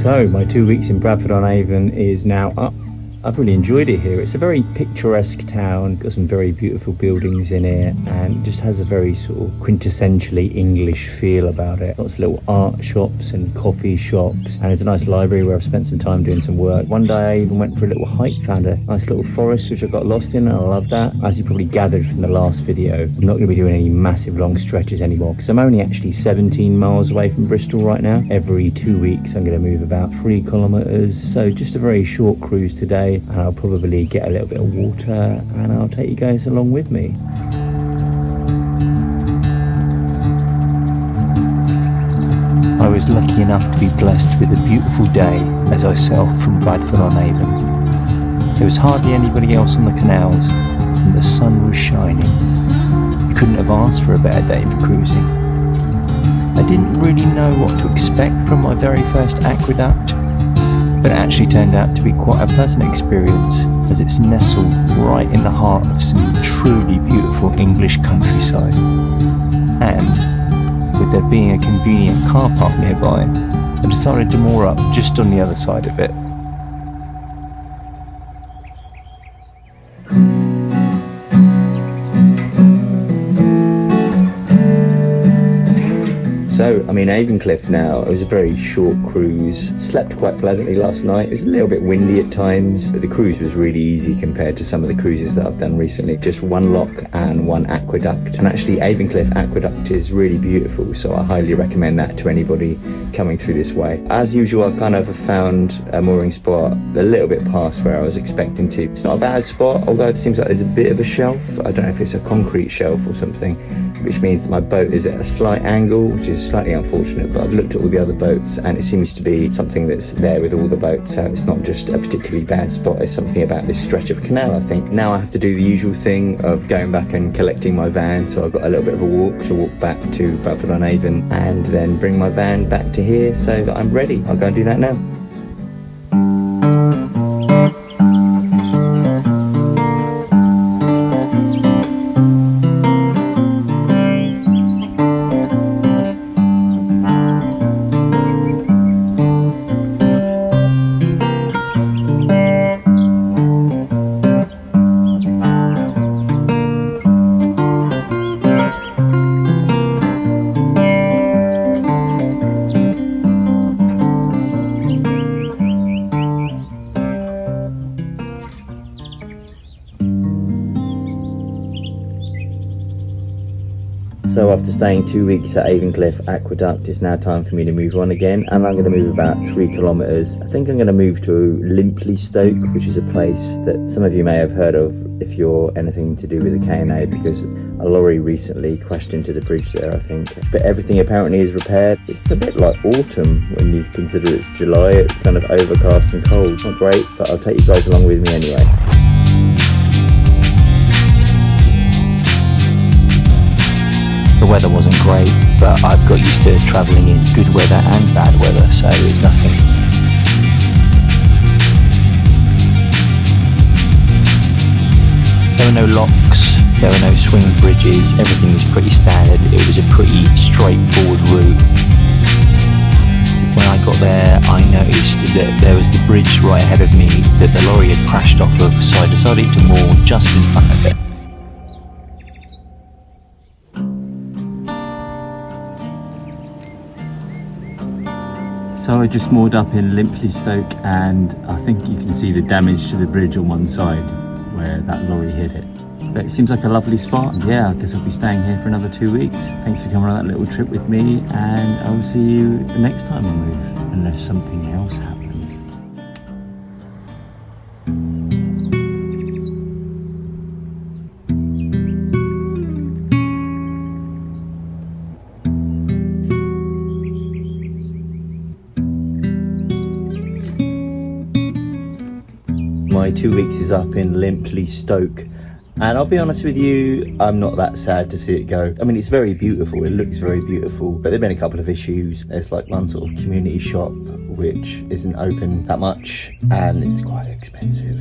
So my 2 weeks in Bradford on Avon is now up. I've really enjoyed it here. It's a very picturesque town, got some very beautiful buildings in it, and just has a very sort of quintessentially English feel about it. Lots of little art shops and coffee shops, and there's a nice library where I've spent some time doing some work. One day I even went for a little hike, found a nice little forest which I got lost in, and I love that. As you probably gathered from the last video, I'm not going to be doing any massive long stretches anymore because I'm only actually 17 miles away from Bristol right now. Every 2 weeks I'm going to move about 3 kilometres, so just a very short cruise today. And I'll probably get a little bit of water and I'll take you guys along with me. I was lucky enough to be blessed with a beautiful day as I sailed from Bradford on Avon. There was hardly anybody else on the canals and the sun was shining. You couldn't have asked for a better day for cruising. I didn't really know what to expect from my very first Aquaduct, but it actually turned out to be quite a pleasant experience as it's nestled right in the heart of some truly beautiful English countryside. And with there being a convenient car park nearby, I decided to moor up just on the other side of it. So I'm in Avoncliff now. It was a very short cruise. Slept quite pleasantly last night. It was a little bit windy at times, but the cruise was really easy compared to some of the cruises that I've done recently. Just one lock and one aqueduct. And actually Avoncliff Aqueduct is really beautiful, so I highly recommend that to anybody coming through this way. As usual, I kind of found a mooring spot a little bit past where I was expecting to. It's not a bad spot, although it seems like there's a bit of a shelf. I don't know if it's a concrete shelf or something, which means that my boat is at a slight angle, which is slightly unfortunate, but I've looked at all the other boats and it seems to be something that's there with all the boats, so it's not just a particularly bad spot, it's something about this stretch of canal, I think. Now I have to do the usual thing of going back and collecting my van, so I've got a little bit of a walk back to Bradford on Avon and then bring my van back to here so that I'm ready. I'll go and do that now. So after staying 2 weeks at Avoncliff Aqueduct, it's now time for me to move on again, and I'm going to move about 3 kilometres. I think I'm going to move to Limpley Stoke, which is a place that some of you may have heard of if you're anything to do with the K&A, because a lorry recently crashed into the bridge there, I think. But everything apparently is repaired. It's a bit like autumn when you consider it's July. It's kind of overcast and cold. Not great, but I'll take you guys along with me anyway. The weather wasn't great, but I've got used to travelling in good weather and bad weather, so it's nothing. There were no locks, there were no swing bridges, everything was pretty standard. It was a pretty straightforward route. When I got there, I noticed that there was the bridge right ahead of me that the lorry had crashed off of, so I decided to moor just in front of it. So I just moored up in Limpley Stoke, and I think you can see the damage to the bridge on one side where that lorry hit it. But it seems like a lovely spot. Yeah, I guess I'll be staying here for another 2 weeks. Thanks for coming on that little trip with me, and I'll see you the next time I move, unless something else happens. My 2 weeks is up in Limpley Stoke, and I'll be honest with you, I'm not that sad to see it go. I mean, it's very beautiful, it looks very beautiful, but there've been a couple of issues. There's like one sort of community shop which isn't open that much, and it's quite expensive.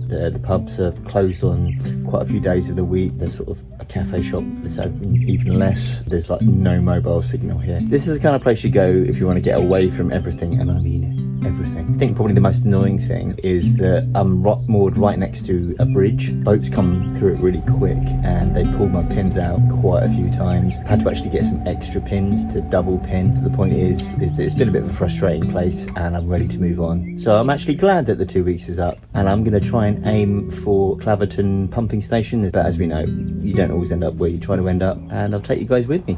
The pubs are closed on quite a few days of the week. There's sort of a cafe shop that's open even less. There's like no mobile signal here. This is the kind of place you go if you want to get away from everything, and I mean everything. I think probably the most annoying thing is that I'm moored right next to a bridge. Boats come through it really quick and they pulled my pins out quite a few times. I've had to actually get some extra pins to double pin. The point is that it's been a bit of a frustrating place and I'm ready to move on. So I'm actually glad that the 2 weeks is up, and I'm going to try and aim for Claverton pumping station. But as we know, you don't always end up where you try to end up, and I'll take you guys with me.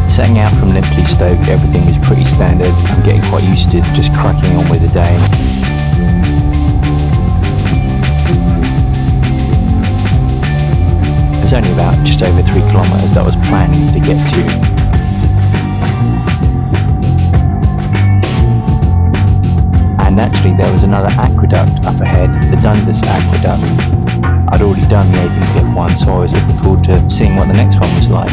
Setting out from Limpley Stoke, everything was pretty standard. I'm getting quite used to just cracking on with the day. It's only about just over 3 kilometres that I was planning to get to. And actually there was another aqueduct up ahead, the Dundas Aqueduct. I'd already done the Avoncliff one, so I was looking forward to seeing what the next one was like.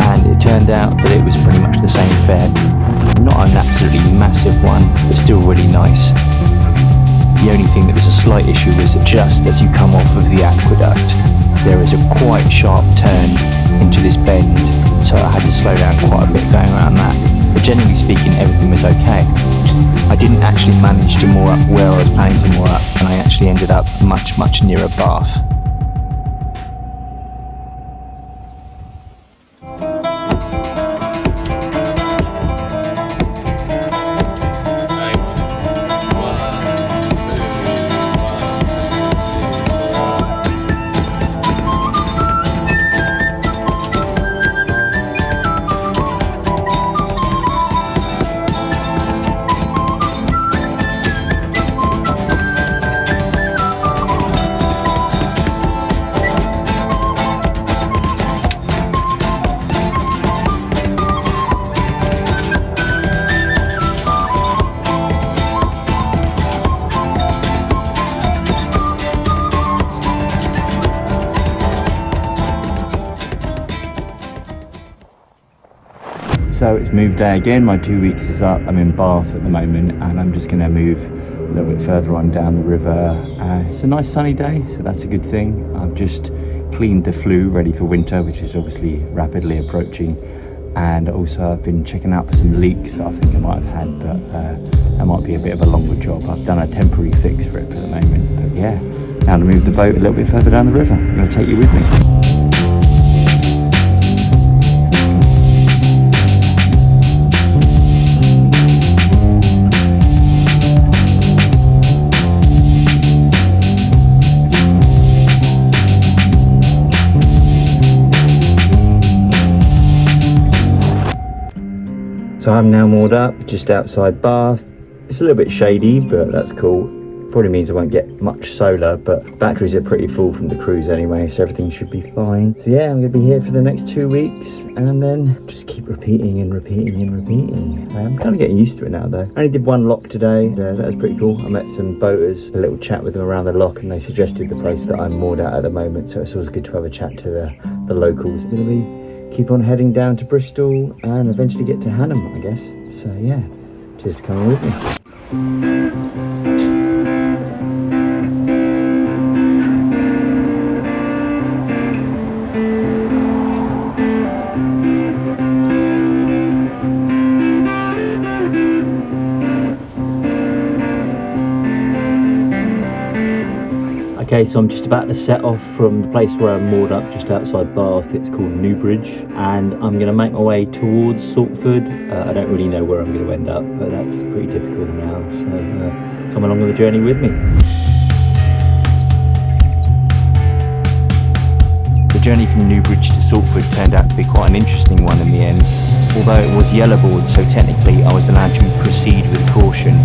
And it turned out that it was pretty much the same fare. Not an absolutely massive one, but still really nice. The only thing that was a slight issue was that just as you come off of the aqueduct, there is a quite sharp turn into this bend, so I had to slow down quite a bit going around that. But generally speaking, everything was okay. I didn't actually manage to moor up where I was planning to moor up, and I actually ended up much nearer Bath. So it's move day again, my 2 weeks is up. I'm in Bath at the moment and I'm just going to move a little bit further on down the river. It's a nice sunny day, so that's a good thing. I've just cleaned the flue ready for winter, which is obviously rapidly approaching. And also I've been checking out for some leaks that I think I might have had, but that might be a bit of a longer job. I've done a temporary fix for it for the moment, but yeah. Now to move the boat a little bit further down the river. I'm going to take you with me. So I'm now moored up just outside Bath. It's a little bit shady, but that's cool. Probably means I won't get much solar, but batteries are pretty full from the cruise anyway, so everything should be fine. So yeah, I'm going to be here for the next 2 weeks and then just keep repeating and repeating and repeating. I'm kind of getting used to it now though. I only did one lock today, that was pretty cool. I met some boaters, a little chat with them around the lock, and they suggested the place that I'm moored at the moment, so it's always good to have a chat to the locals. It's going to be keep on heading down to Bristol and eventually get to Hannam, I guess. So yeah, cheers for coming with me. Okay, so I'm just about to set off from the place where I'm moored up just outside Bath. It's called Newbridge, and I'm going to make my way towards Saltford. I don't really know where I'm going to end up, but that's pretty typical now, so come along with the journey with me. The journey from Newbridge to Saltford turned out to be quite an interesting one in the end. Although it was yellowboard, so technically I was allowed to proceed with caution.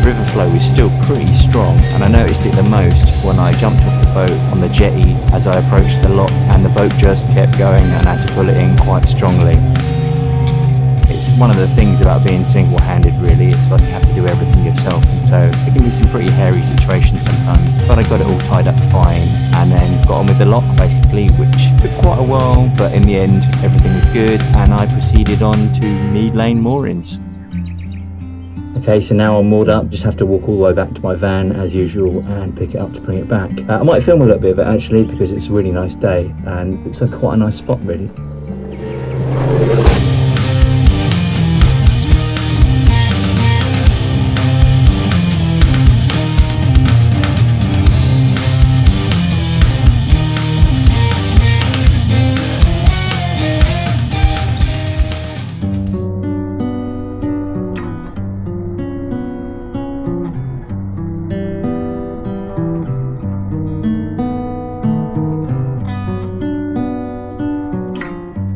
River flow is still pretty strong, and I noticed it the most when I jumped off the boat on the jetty as I approached the lock, and the boat just kept going and I had to pull it in quite strongly. It's one of the things about being single-handed really, it's like you have to do everything yourself, and so it can be some pretty hairy situations sometimes, but I got it all tied up fine and then got on with the lock basically, which took quite a while, but in the end everything was good and I proceeded on to Mead Moorings. Okay, so now I'm moored up, just have to walk all the way back to my van as usual and pick it up to bring it back. I might film a little bit of it actually because it's a really nice day and it's quite a nice spot really.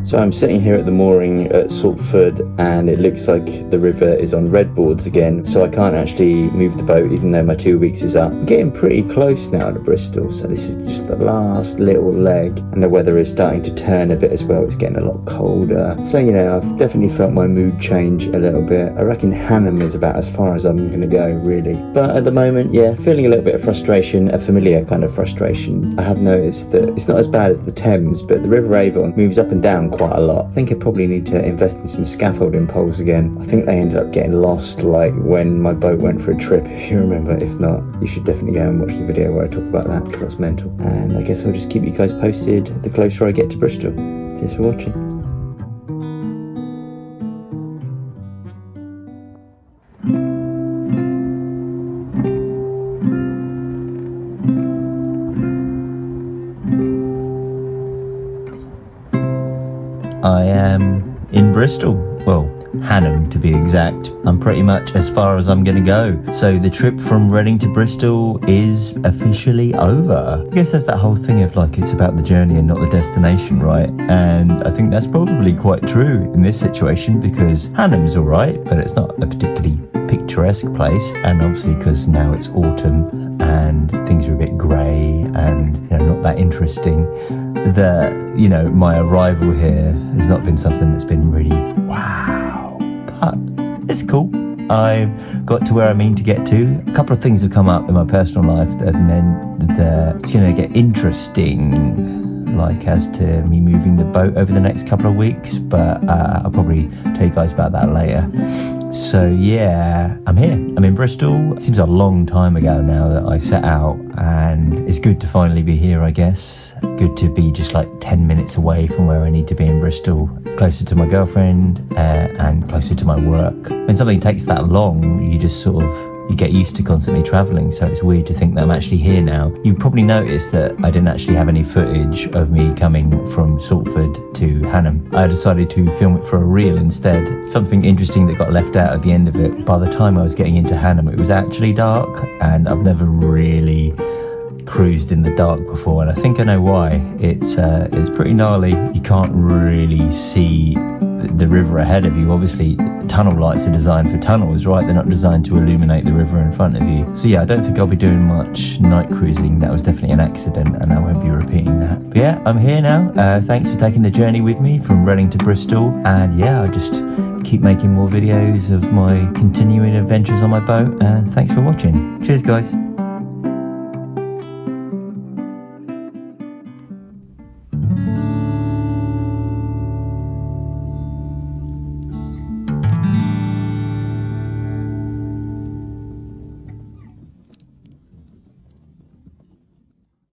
So I'm sitting here at the mooring at Saltford, and it looks like the river is on red boards again, so I can't actually move the boat even though my 2 weeks is up. I'm getting pretty close now to Bristol, so this is just the last little leg, and the weather is starting to turn a bit as well. It's getting a lot colder, so you know, I've definitely felt my mood change a little bit. I reckon Hannam is about as far as I'm going to go, really. But at the moment, yeah, feeling a little bit of frustration, a familiar kind of frustration. I have noticed that it's not as bad as the Thames, but the River Avon moves up and down quite a lot. I think I probably need to invest in some scaffolding poles again. I think they ended up getting lost like when my boat went for a trip, if you remember. If not, you should definitely go and watch the video where I talk about that, because that's mental. And I guess I'll just keep you guys posted the closer I get to Bristol. Cheers for watching. I am in Bristol. Well, Hannam to be exact. I'm pretty much as far as I'm gonna go. So the trip from Reading to Bristol is officially over. I guess that's that whole thing of like, it's about the journey and not the destination, right? And I think that's probably quite true in this situation, because Hannam's alright, but it's not a particularly picturesque place. And obviously because now it's autumn and things are a bit grey and, you know, not that interesting, that, you know, my arrival here has not been something that's been really wow, but it's cool. I've got to where I mean to get to. A couple of things have come up in my personal life that have meant that it's going to get interesting, like as to me moving the boat over the next couple of weeks, but I'll probably tell you guys about that later. So yeah, I'm here. I'm in Bristol. It seems a long time ago now that I set out, and it's good to finally be here, I guess. Good to be just like 10 minutes away from where I need to be in Bristol, closer to my girlfriend and closer to my work. When something takes that long, you just sort of, you get used to constantly travelling, so it's weird to think that I'm actually here now. You probably noticed that I didn't actually have any footage of me coming from Saltford to Hannam. I decided to film it for a reel instead. Something interesting that got left out at the end of it, by the time I was getting into Hannam, it was actually dark, and I've never really cruised in the dark before, and I think I know why. It's pretty gnarly. You can't really see the river ahead of you. Obviously, tunnel lights are designed for tunnels, right? They're not designed to illuminate the river in front of you. So yeah, I don't think I'll be doing much night cruising. That was definitely an accident, and I won't be repeating that. But yeah, I'm here now. Thanks for taking the journey with me from Reading to Bristol, and yeah, I'll just keep making more videos of my continuing adventures on my boat. Thanks for watching. Cheers, guys.